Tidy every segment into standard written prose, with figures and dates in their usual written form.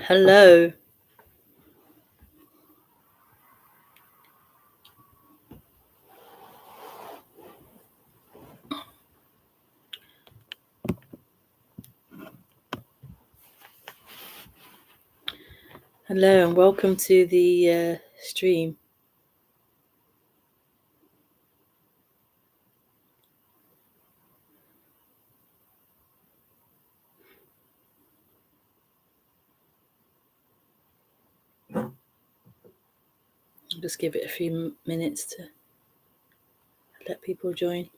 Hello. Hello and welcome to the stream. I'll just give it a few minutes to let people join.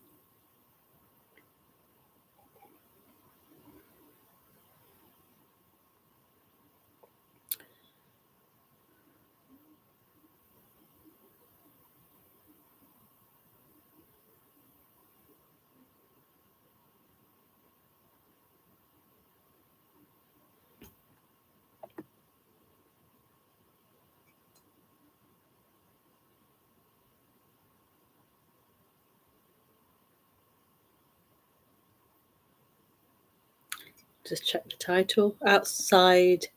Just check the title. Outside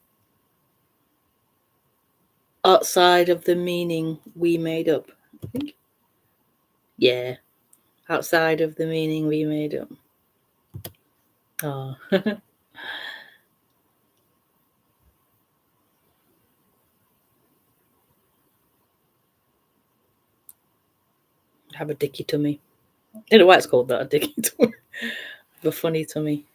of the meaning we made up. I think. Yeah. Outside of the meaning we made up. Oh. Have a dicky tummy. I don't know why it's called that, a dicky tummy. Have a funny tummy.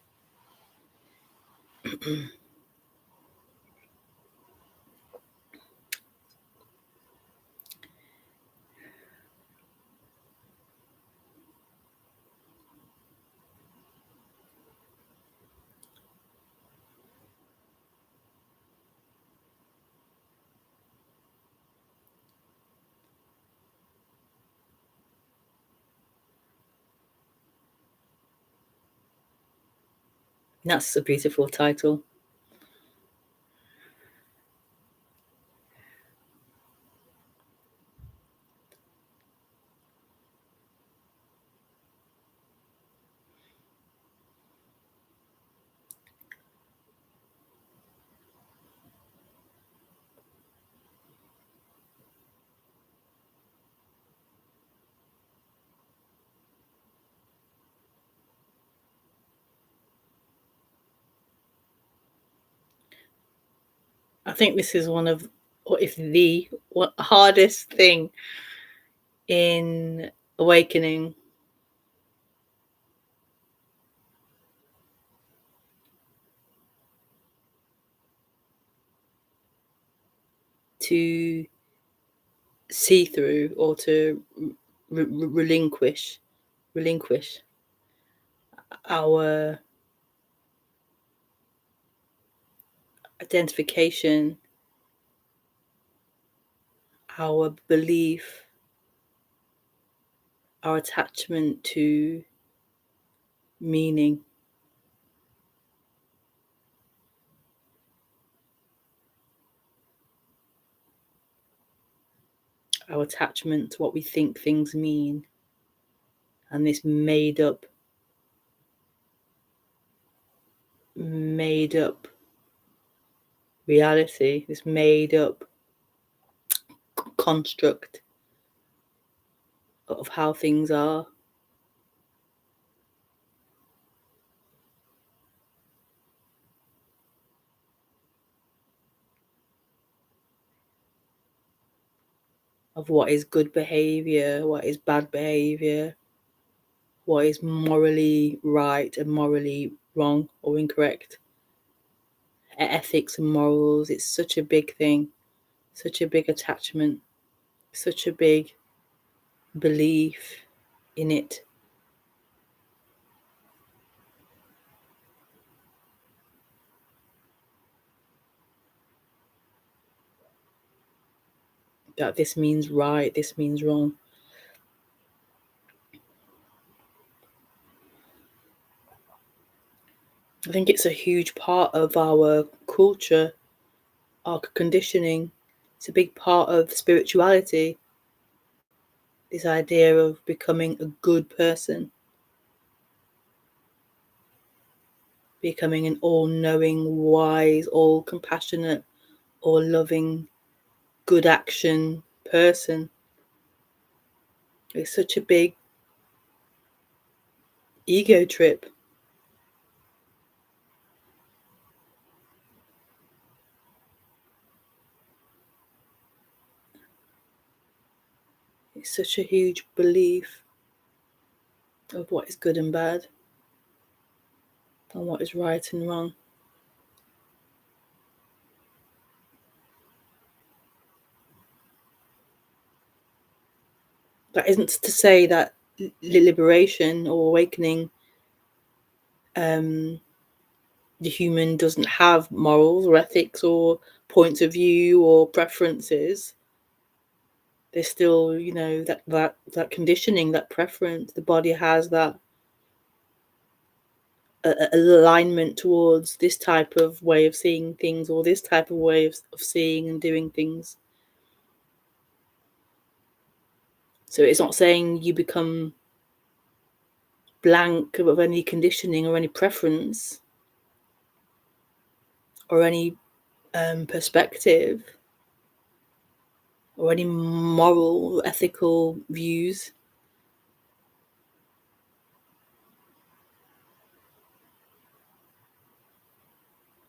That's a beautiful title. I think this is one of, or if the hardest thing in awakening. To see through or to relinquish our identification, our belief, our attachment to meaning. Our attachment to what we think things mean, and this made up reality, this made up construct of how things are. Of what is good behavior, what is bad behavior, what is morally right and morally wrong or incorrect. Ethics and morals, it's such a big thing, such a big attachment, such a big belief in it. That this means right, this means wrong. I think it's a huge part of our culture, our conditioning. It's a big part of spirituality. This idea of becoming a good person. becoming an all-knowing, wise, all-compassionate, all-loving, good action person. It's such a big ego trip. It's such a huge belief of what is good and bad, and what is right and wrong. That isn't to say that liberation or awakening, the human doesn't have morals or ethics or points of view or preferences. There's still, that conditioning, that preference. The body has that alignment towards this type of way of seeing things, or this type of way of seeing and doing things. So it's not saying you become blank of any conditioning or any preference or any perspective or any moral, ethical views.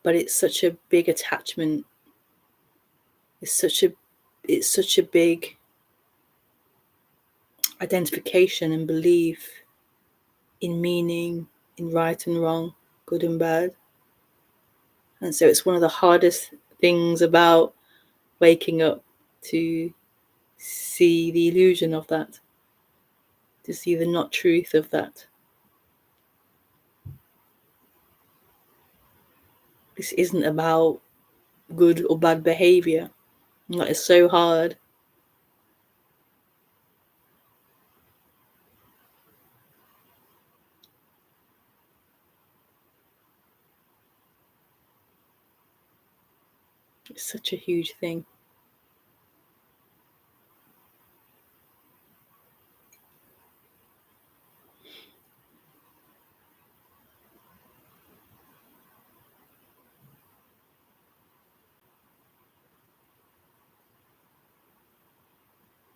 But it's such a big attachment. It's such a big identification and belief in meaning, in right and wrong, good and bad. And so it's one of the hardest things about waking up, to see the illusion of that, to see the not truth of that. This isn't about good or bad behavior. That is so hard. It's such a huge thing.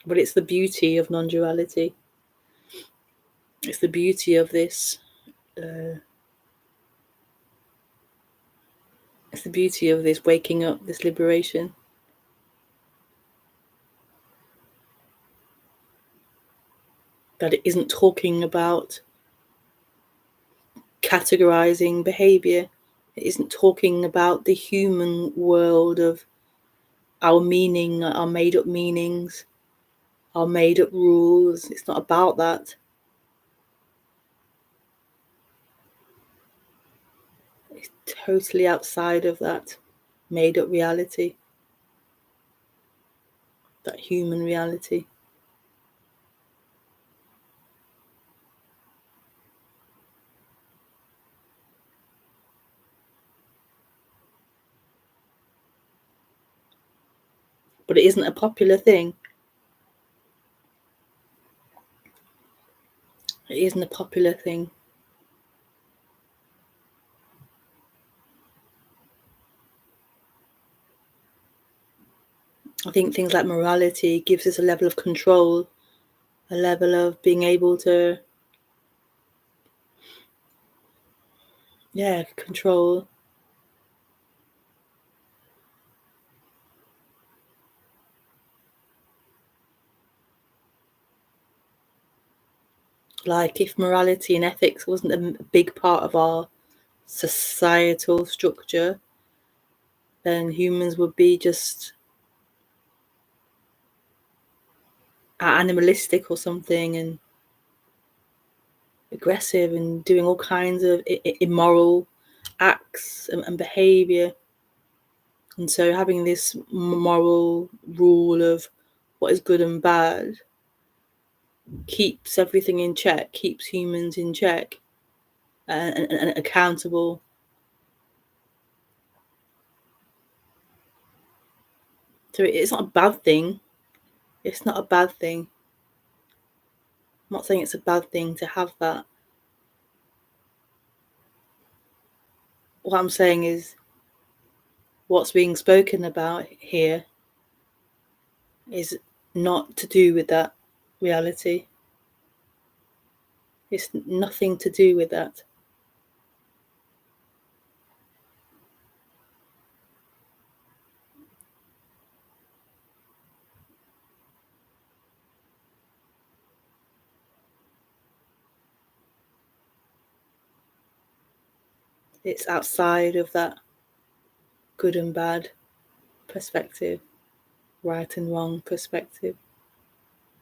But it's the beauty of non-duality. It's the beauty of this. It's the beauty of this waking up, this liberation. That it isn't talking about categorizing behavior. It isn't talking about the human world of our meaning, our made up meanings, our made up rules. It's not about that. It's totally outside of that made up reality, that human reality. But it isn't a popular thing. It isn't a popular thing. I think things like morality gives us a level of control, a level of being able to, control. Like if morality and ethics wasn't a big part of our societal structure, then humans would be just animalistic or something, and aggressive and doing all kinds of immoral acts and behavior. And so having this moral rule of what is good and bad keeps everything in check, keeps humans in check and accountable. So it's not a bad thing. It's not a bad thing. I'm not saying it's a bad thing to have that. what I'm saying is what's being spoken about here is not to do with that reality. It's nothing to do with that. It's outside of that good and bad perspective, right and wrong perspective.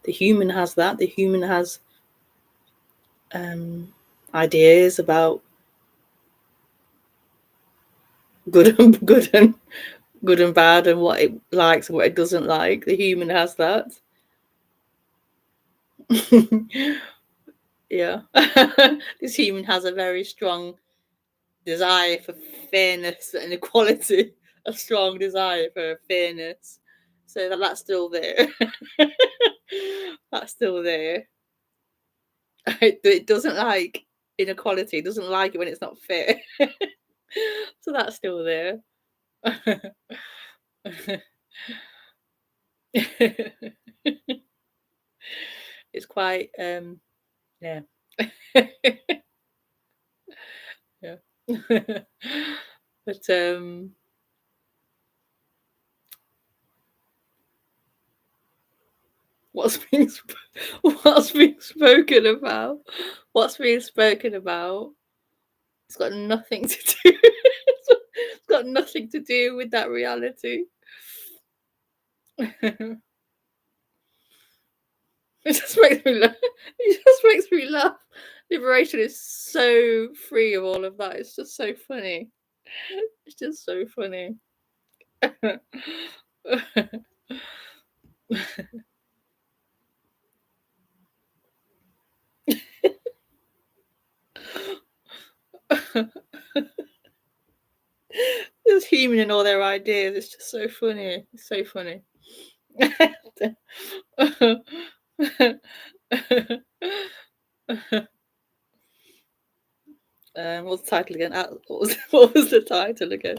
The human has that. The human has ideas about good and bad and what it likes and what it doesn't like. The human has that. Yeah. This human has a very strong desire for fairness and equality, a strong desire for fairness. So that's still there. That's still there. It doesn't like inequality, it doesn't like it when it's not fair. So that's still there. It's quite yeah. Yeah. But what's being what's being spoken about? What's being spoken about? It's got nothing to do. It's got nothing to do with that reality. It just makes me laugh. It just makes me laugh. Liberation is so free of all of that. It's just so funny. It's just so funny. It's human in all their ideas. It's just so funny. It's so funny. What's the title again? What was the title again?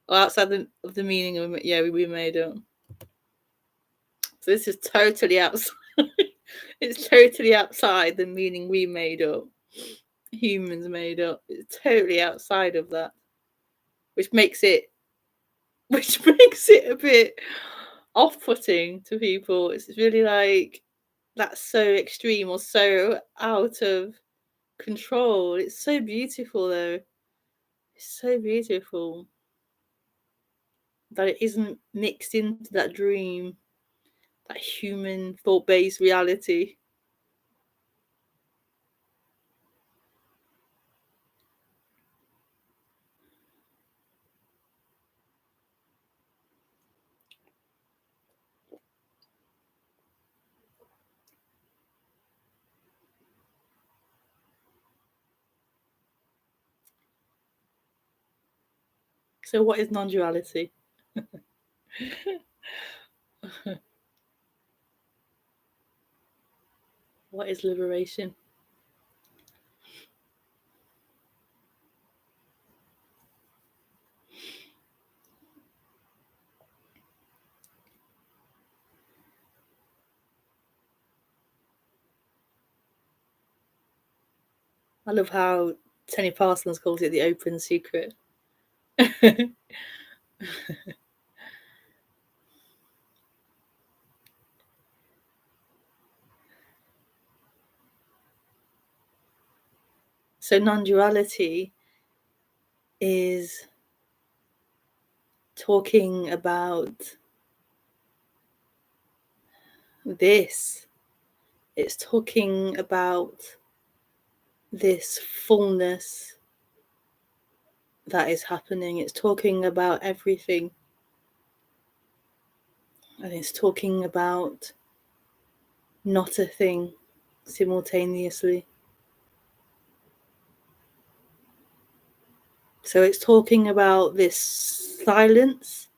Oh, outside of the meaning of we made up. So this is totally outside. It's totally outside the meaning we made up. Humans made up. It's totally outside of that, which makes it a bit off-putting to people. It's really like that's so extreme or so out of control. It's so beautiful though. It's so beautiful that it isn't mixed into that dream, that human thought-based reality. So what is non-duality? What is liberation? I love how Tony Parsons calls it the open secret. So non-duality is talking about this. It's talking about this fullness that is happening. It's talking about everything. And it's talking about not a thing simultaneously. So it's talking about this silence,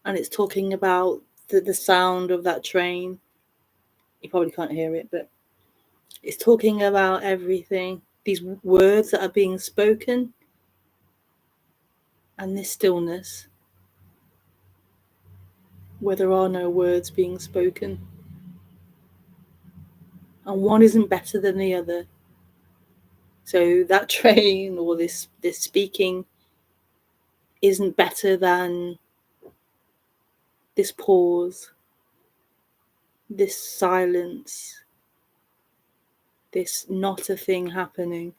and it's talking about the sound of that train. You probably can't hear it, but it's talking about everything. These words that are being spoken, and this stillness, where there are no words being spoken, and one isn't better than the other. So that train or this speaking isn't better than this pause, this silence, this not a thing happening.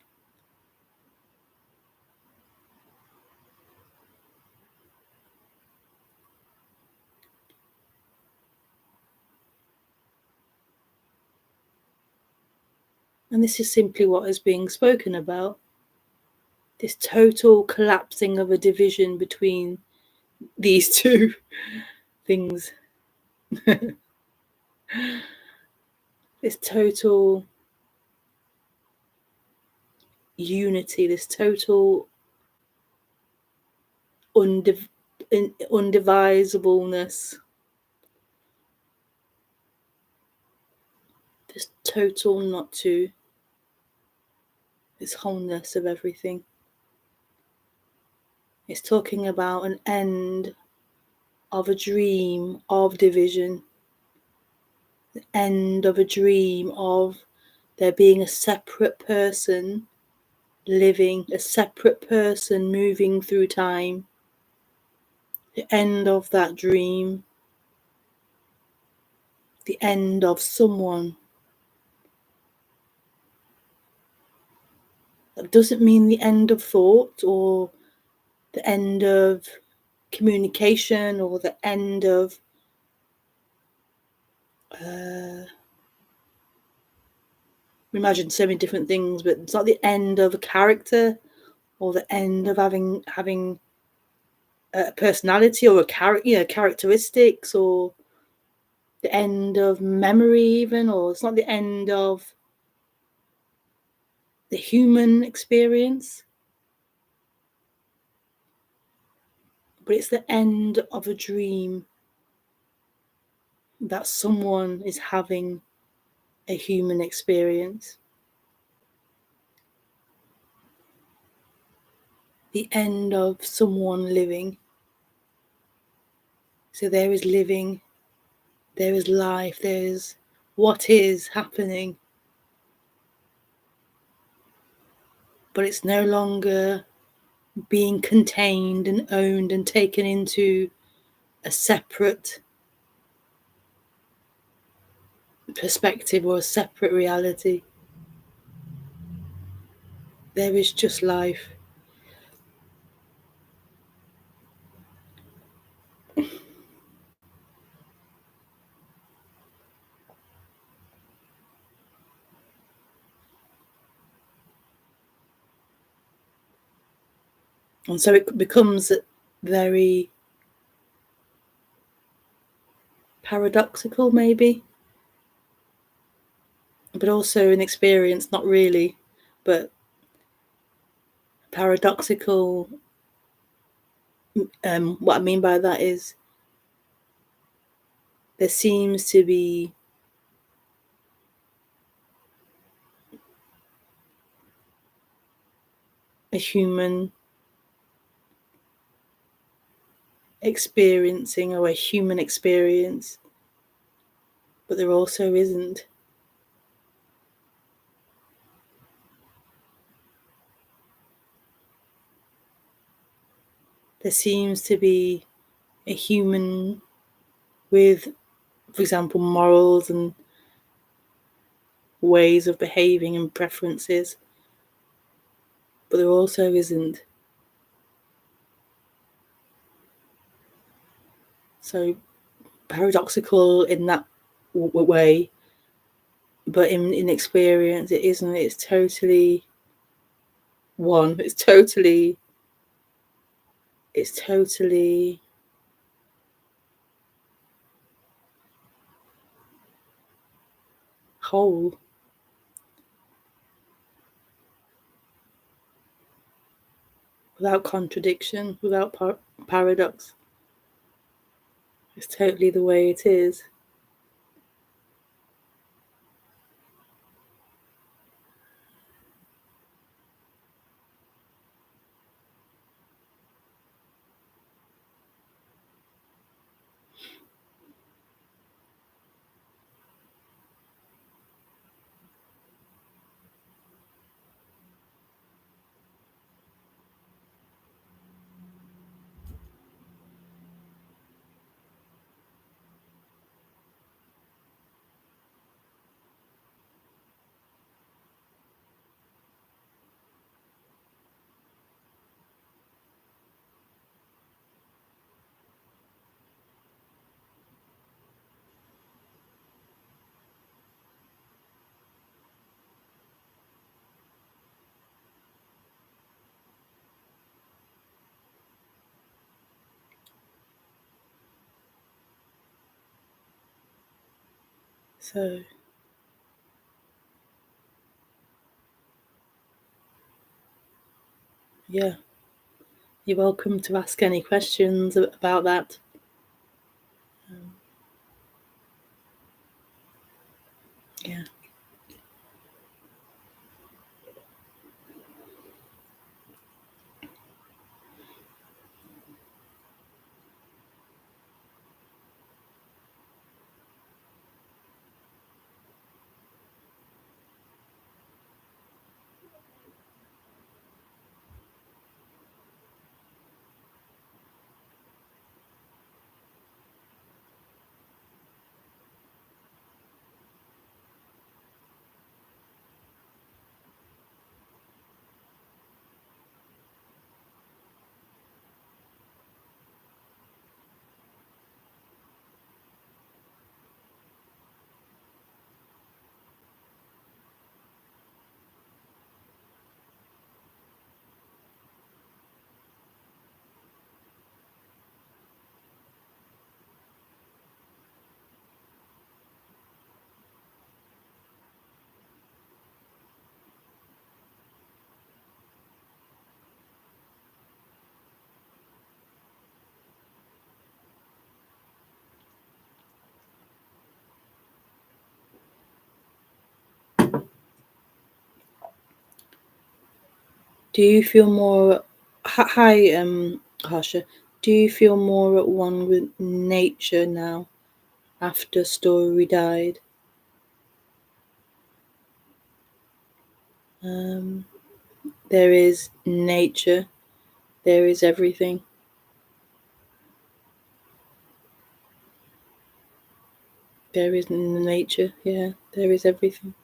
And this is simply what is being spoken about. This total collapsing of a division between these two things. This total unity, this total undivisableness, this total not to, this wholeness of everything. It's talking about an end of a dream of division, the end of a dream of there being a separate person living, a separate person moving through time. The end of that dream, the end of someone. That doesn't mean the end of thought or the end of communication or the end of we imagine so many different things, but it's not the end of a character or the end of having a personality or a characteristics, or the end of memory even, or it's not the end of the human experience, but it's the end of a dream that someone is having a human experience. The end of someone living. So there is living, there is life, there is what is happening. But it's no longer being contained and owned and taken into a separate perspective or a separate reality. There is just life. And so it becomes very paradoxical, maybe, but also an experience, not really, but paradoxical. What I mean by that is there seems to be a human experiencing or a human experience, but there also isn't. There seems to be a human with, for example, morals and ways of behaving and preferences, but there also isn't. So paradoxical in that way, but in experience it isn't. It's totally one. It's totally whole. Without contradiction, without paradox. It's totally the way it is. So, yeah, you're welcome to ask any questions about that. Yeah. Do you feel more? Hi, Harsha. Do you feel more at one with nature now after Story died? Um, there is nature. There is everything. There is nature. Yeah, there is everything.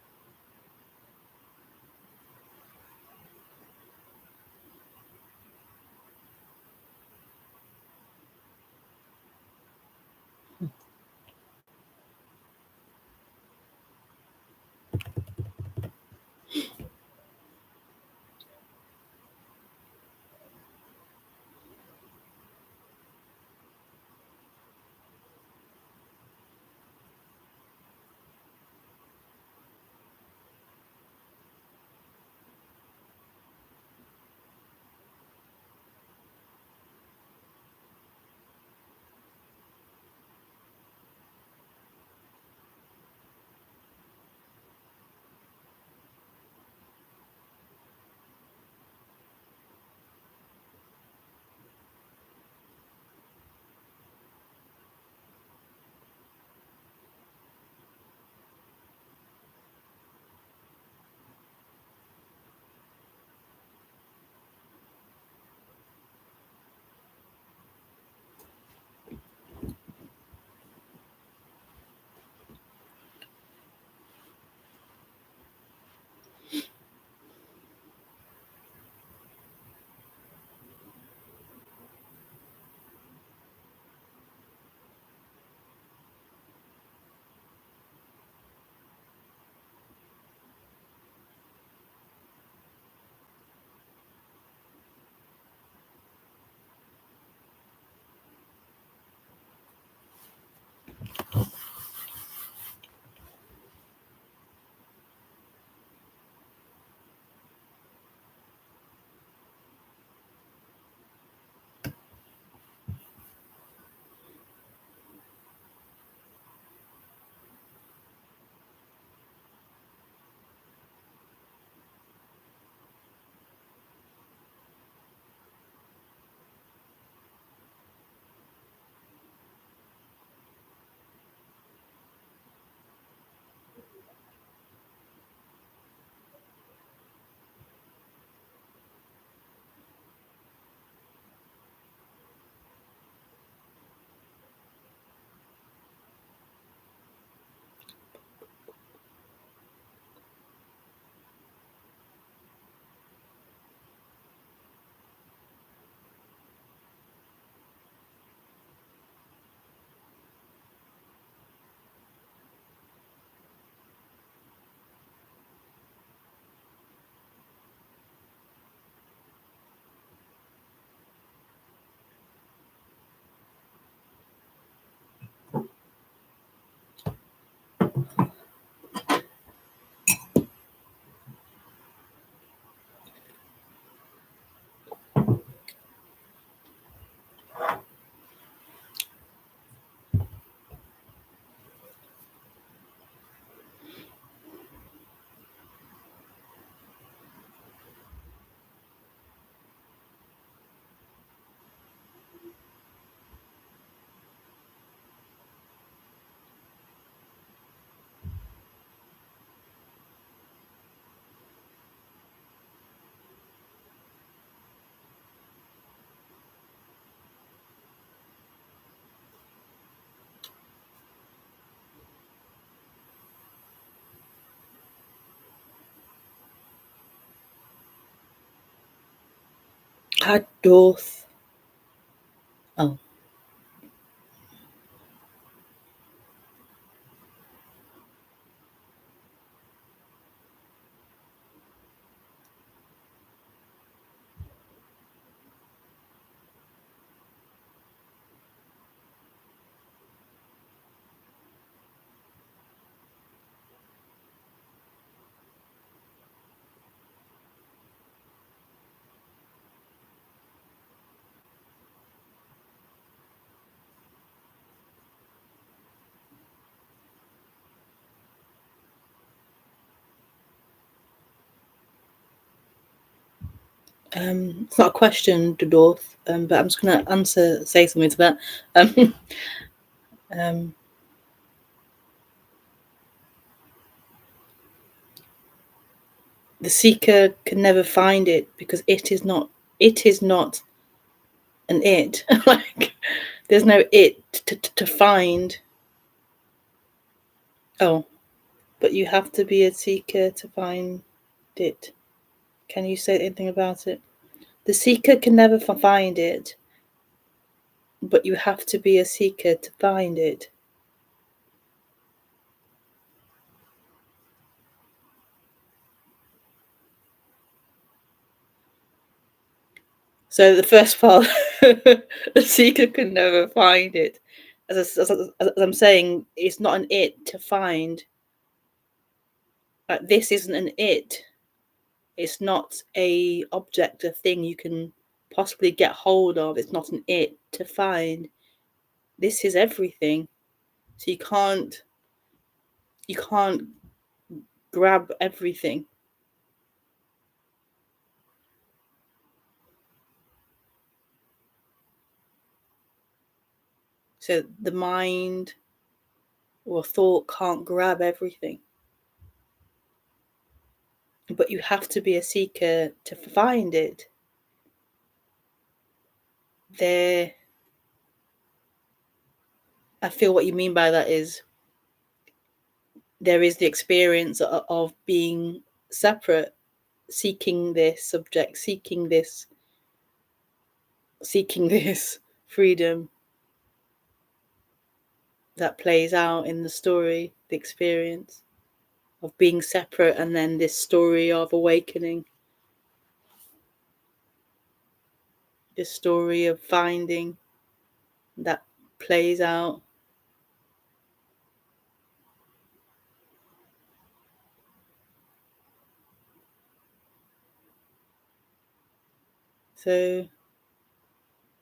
Hadoth. Oh. It's not a question, Dudorth, but I'm just going to say something to that. The seeker can never find it because it is not an it. Like, there's no it to find. Oh, but you have to be a seeker to find it. Can you say anything about it? The seeker can never find it, but you have to be a seeker to find it. So the first part, the seeker can never find it. As I'm saying, it's not an it to find. Like, this isn't an it. It's not a object, a thing you can possibly get hold of. It's not an it to find. This is everything. So you can't grab everything. So the mind or thought can't grab everything. But you have to be a seeker to find it. I feel what you mean by that is there is the experience of being separate, seeking this subject, seeking this freedom that plays out in the story, the experience of being separate, and then this story of awakening, this story of finding that plays out. So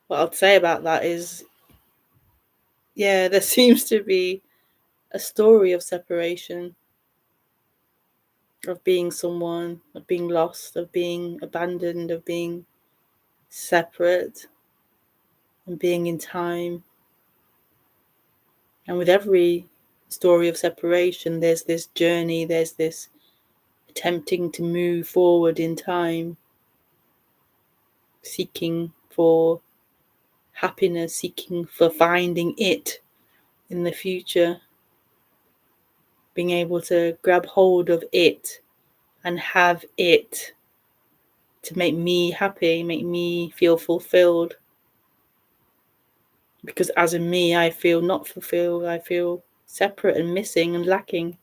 what I'd say about that is, yeah, there seems to be a story of separation, of being someone, of being lost, of being abandoned, of being separate, and being in time. And with every story of separation, there's this journey, there's this attempting to move forward in time, seeking for happiness, seeking for finding it in the future, being able to grab hold of it and have it to make me happy, make me feel fulfilled. Because as in me, I feel not fulfilled, I feel separate and missing and lacking.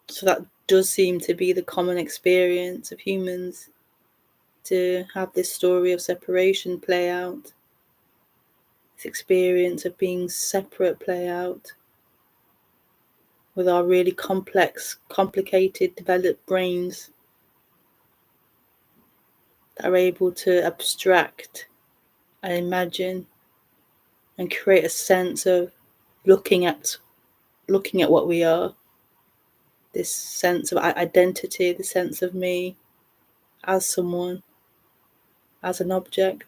So that does seem to be the common experience of humans, to have this story of separation play out, this experience of being separate play out, with our really complex, complicated, developed brains that are able to abstract and imagine and create a sense of looking at what we are, this sense of identity, the sense of me as someone, as an object.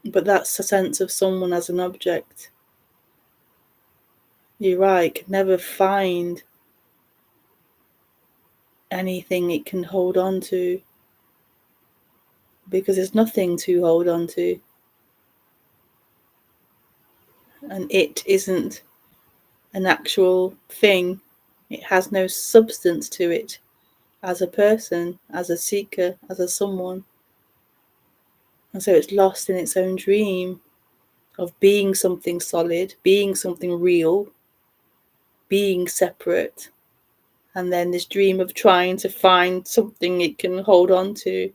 But that's a sense of someone as an object. You're right, can never find anything it can hold on to, because there's nothing to hold on to. And it isn't an actual thing. It has no substance to it as a person, as a seeker, as a someone. And so it's lost in its own dream of being something solid, being something real, being separate. And then this dream of trying to find something it can hold on to.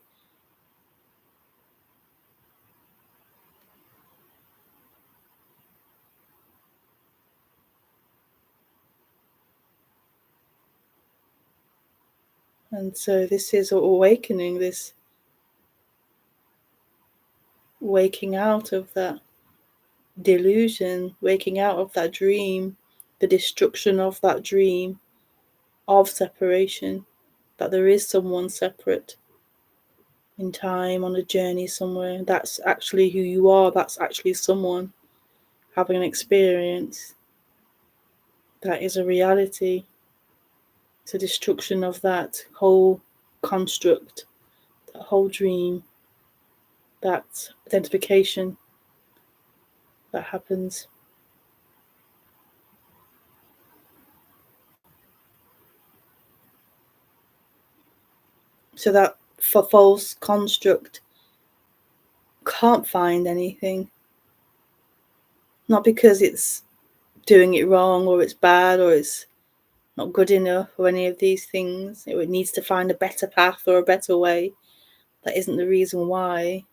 And so this is awakening, this waking out of that delusion, waking out of that dream, the destruction of that dream of separation, that there is someone separate in time on a journey somewhere. That's actually who you are. That's actually someone having an experience. That is a reality. It's a destruction of that whole construct, that whole dream, that identification that happens. So that false construct can't find anything. Not because it's doing it wrong or it's bad or it's not good enough or any of these things. It needs to find a better path or a better way. That isn't the reason why.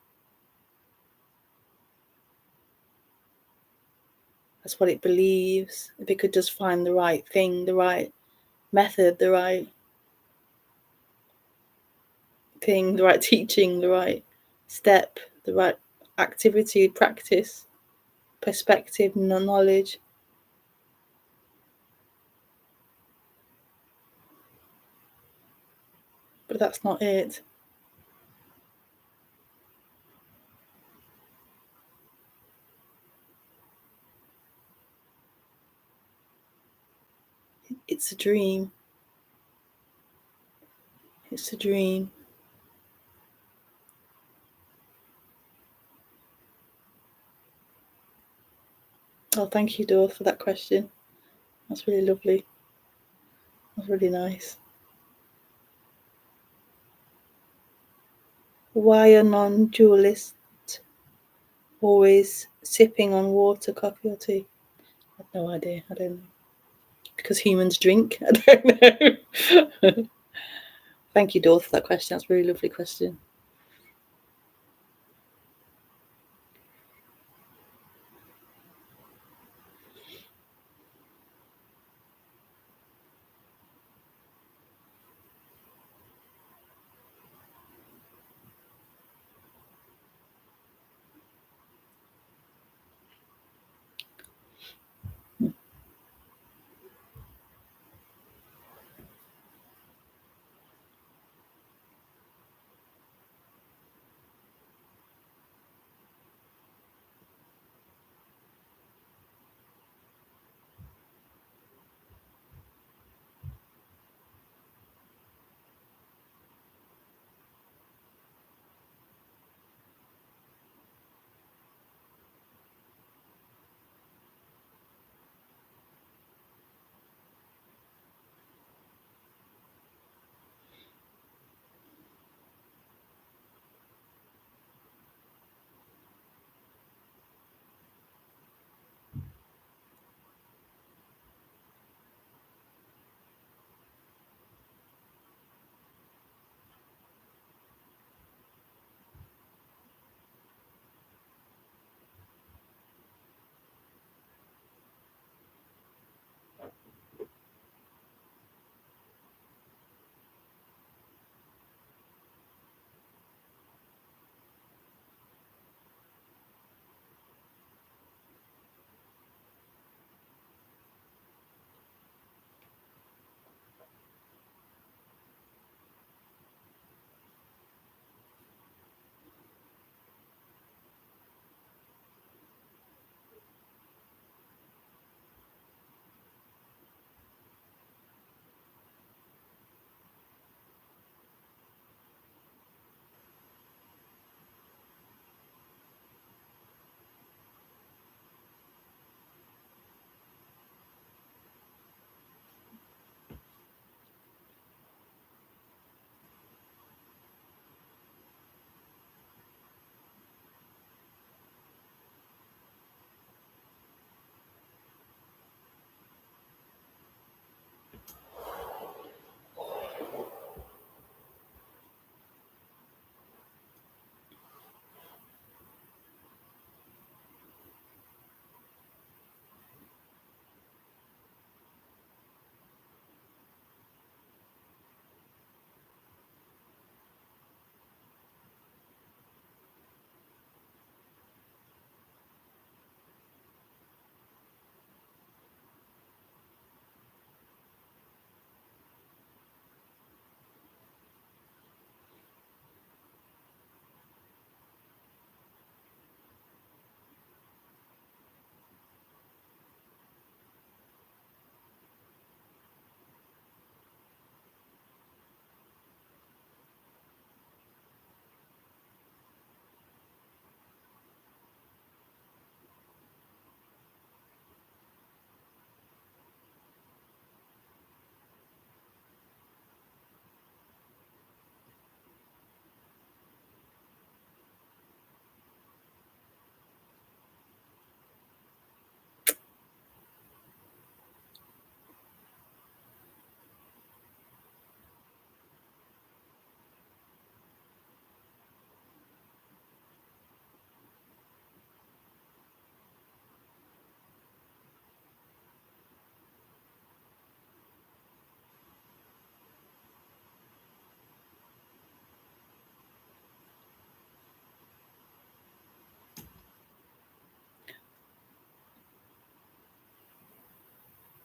That's what it believes. If it could just find the right thing, the right method, the right thing, the right teaching, the right step, the right activity, practice, perspective, knowledge. But that's not it. It's a dream. It's a dream. Oh, thank you, Dor, for that question. That's really lovely. That's really nice. Why are non-dualists always sipping on water, coffee, or tea? I have no idea. I don't know. Because humans drink? I don't know. Thank you, Dor, for that question. That's a really lovely question.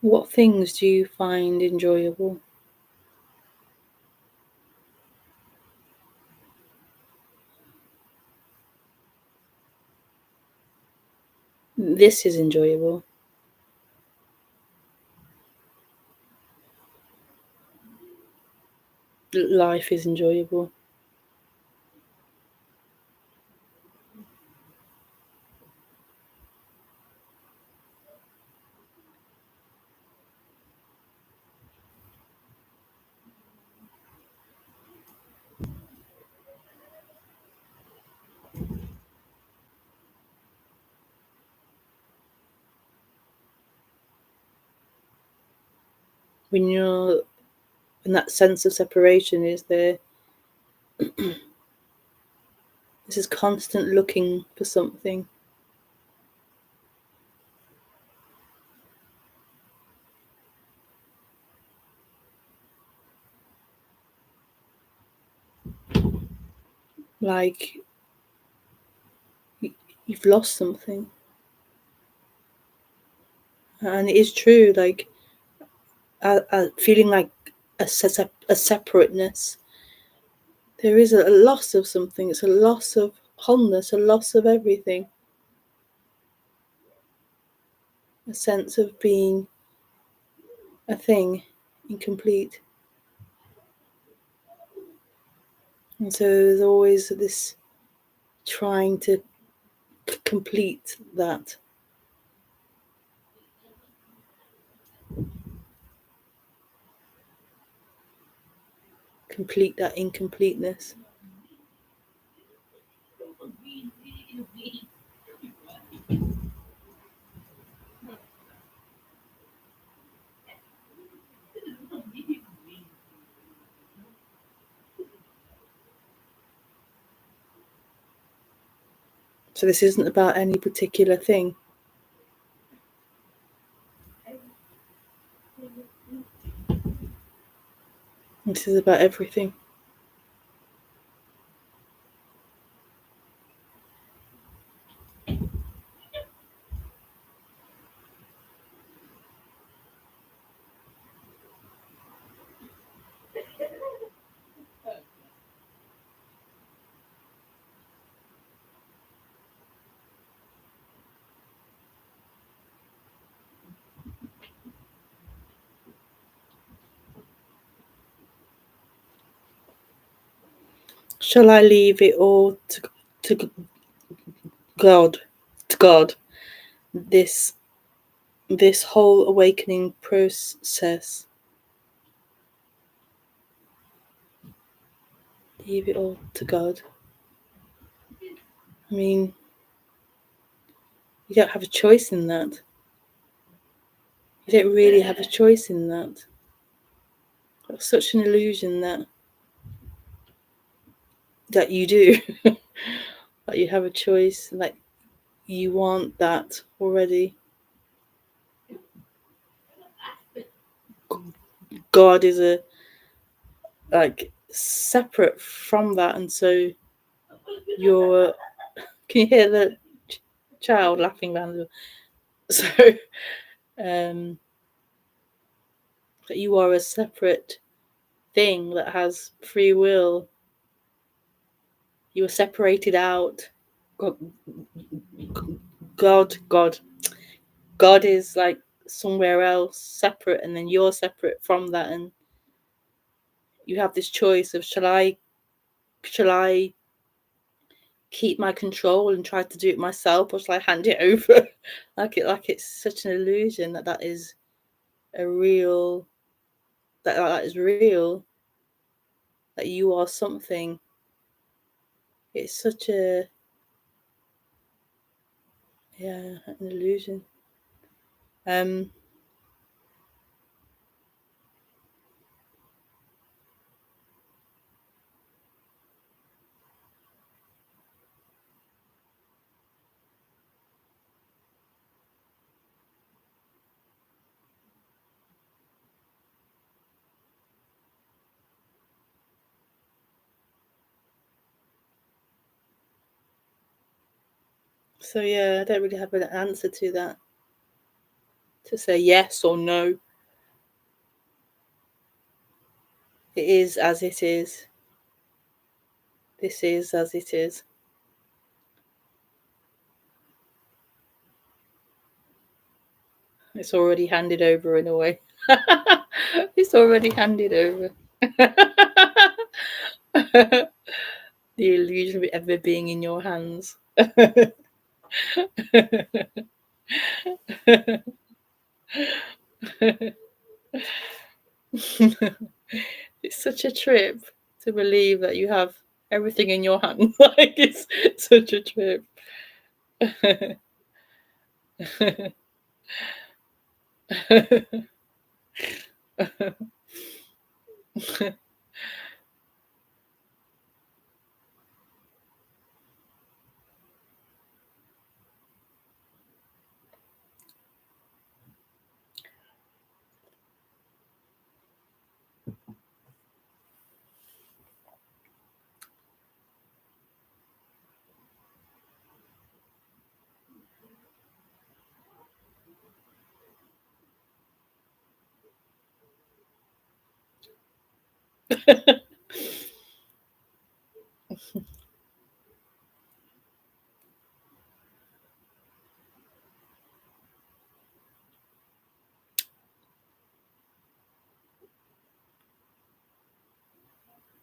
What things do you find enjoyable? This is enjoyable. Life is enjoyable. When you're in that sense of separation, is there this is constant looking for something. Like you've lost something. And it is true, like feeling like a separateness. There is a loss of something. It's a loss of wholeness, a loss of everything. A sense of being a thing, incomplete. And so there's always this trying to complete that. Complete that incompleteness. So this isn't about any particular thing. This is about everything. Shall I leave it all to God? To God. This whole awakening process. Leave it all to God. I mean, you don't have a choice in that. You don't really have a choice in that. It's such an illusion that you do. That you have a choice, that you want that already. God is a like separate from that, and so you're. Can you hear the child laughing around? So, that you are a separate thing that has free will. You are separated out. God, God, God is like somewhere else, separate, and then you're separate from that, and you have this choice of shall I keep my control and try to do it myself, or shall I hand it over? like it's such an illusion that is a real that is real, that you are something. It's such an illusion. So yeah, I don't really have an answer to that. to say yes or no. It is as it is. This is as it is. It's already handed over in a way. It's already handed over. The illusion of it ever being in your hands. It's such a trip to believe that you have everything in your hands. Like, it's such a trip.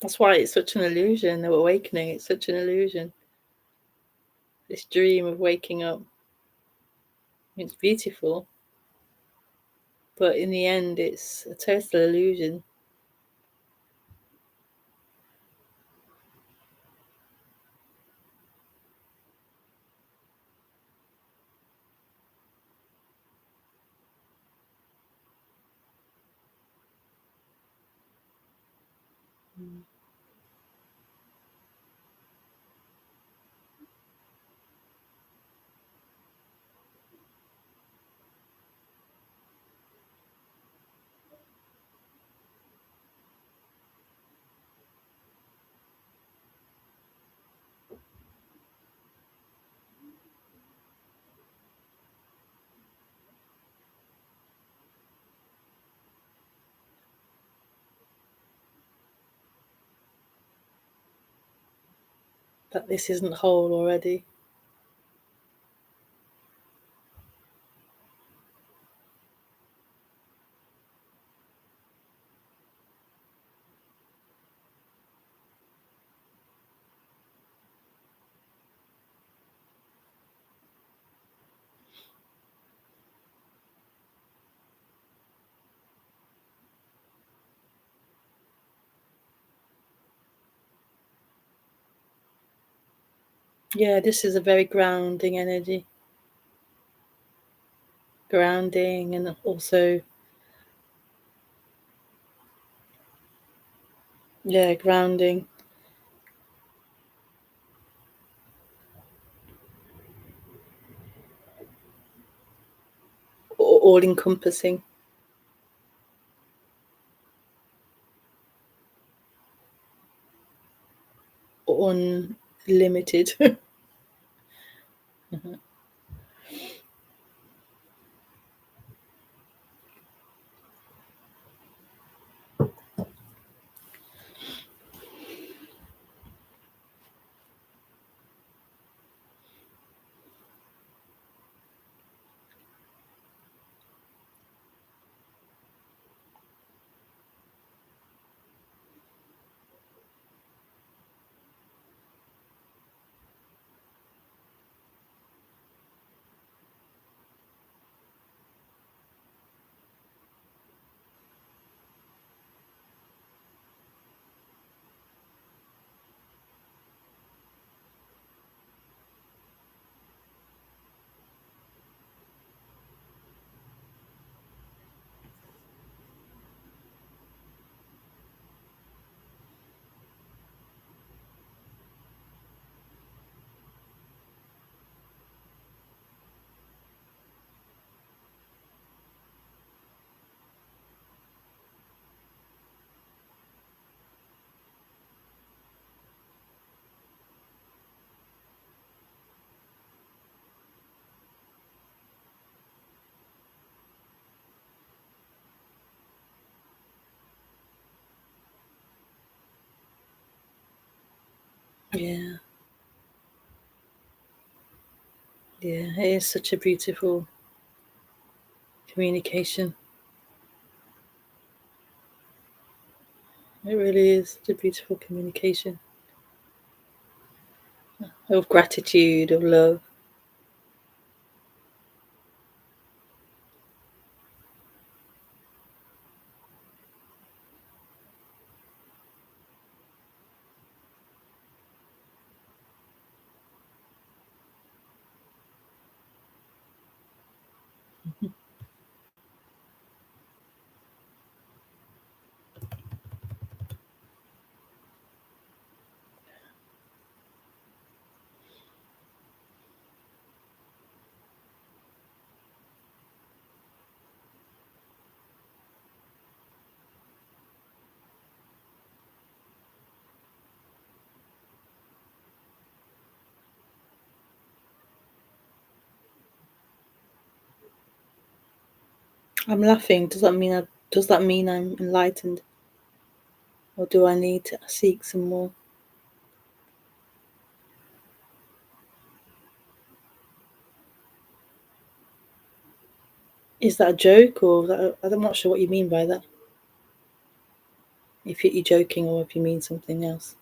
That's why it's such an illusion. The awakening, it's such an illusion. This dream of waking up. It's beautiful, but in the end, it's a total illusion. That this isn't whole already. Yeah, this is a very grounding energy. Grounding and also, yeah, grounding. All encompassing. Unlimited. Yeah. Yeah, it is such a beautiful communication. It really is such a beautiful communication of gratitude, of love. I'm laughing. Does that mean I'm enlightened, or do I need to seek some more? Is that a joke, or I'm not sure what you mean by that. If you're joking, or if you mean something else.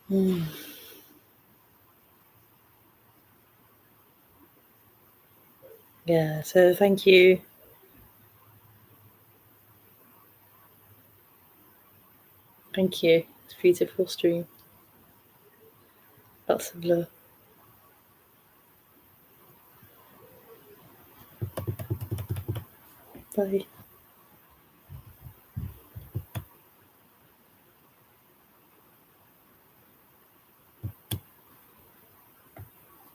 Mm. Yeah. So thank you. Thank you. It's a beautiful stream. Lots of love. Bye.